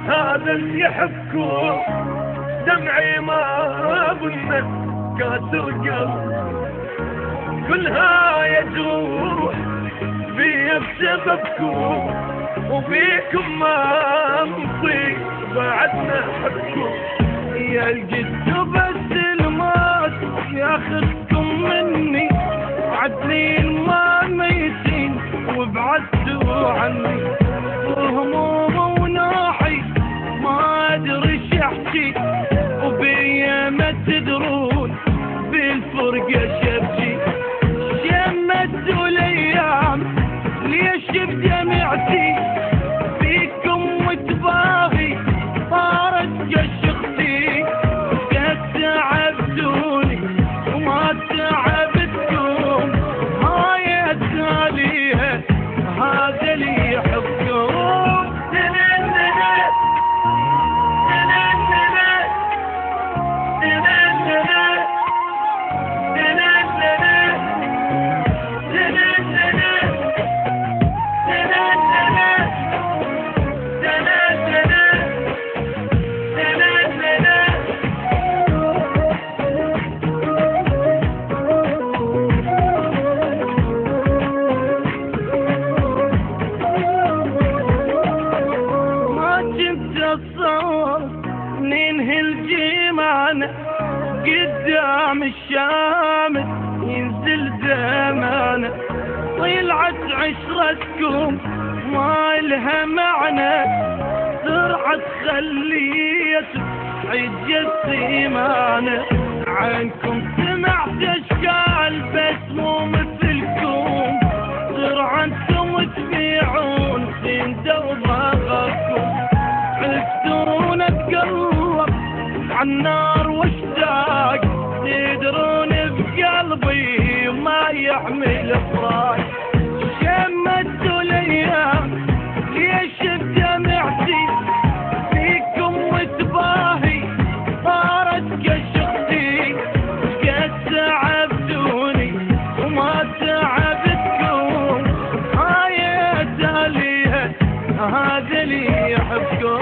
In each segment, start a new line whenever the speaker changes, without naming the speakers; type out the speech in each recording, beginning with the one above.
هذا اللي يحبكم دمعي ما بنا كاسر قلب كلها يجروح بيا بسببكم وفيكم ما نصيب بعدنا حبكم يا الجد بس الموت ياخذكم مني عدلين ما ميتين وبعدتوا عني وهموم وناحي ما ادري احكي وبيا ما تدرون بالفرقه شبكي شمتوا الايام ليش بدمعتي فيكم وتباغي صارت كشختي قد تعبتوني وما تعبتكم هاي التاليها هذا اللي يحبكم ننهي الجيمان قدام الشامس ينزل زمانه طلعت عشرتكم ما لها معنى سرعة خليته عيد السيمانه عنكم سمعت اشكال بس مو مثلكم سرعة انتم تبيعون سنده وضغطكم تقدرون اتقرب عالنار واشتاق تدرون بقلبي ما يحمل فراق شمتوا الايام ليش بدمعتي فيكم وتباهي صارت كشختي قد تعبتوني وما تعبتكم هاي تاليها هذا اللي يحبكم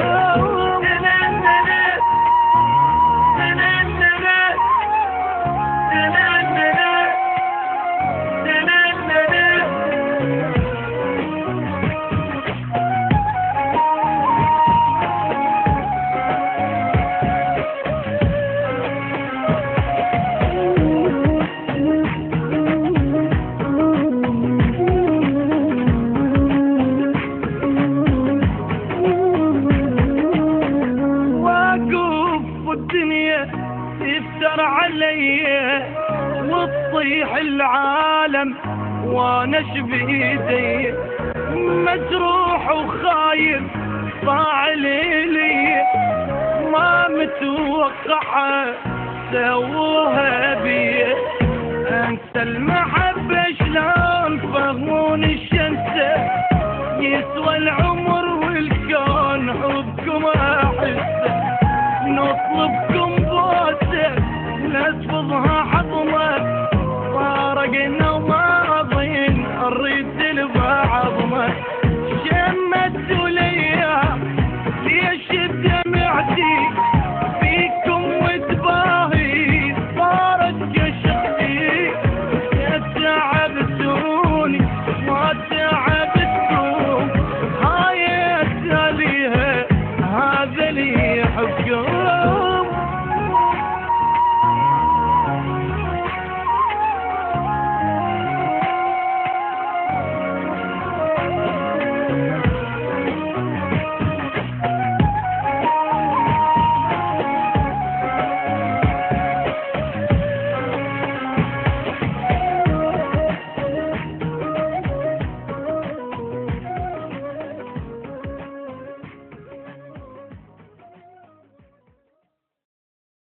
تفتر علي وتطيح العالم وانا شبيدي مجروح وخايف طالع لي ما متوقعه سووها بي انسى المحبه شلون فهمون الشمس يسوى العمر والكون حبكم احسه نطلبكم بوسه نسفضها حضنه فارقنا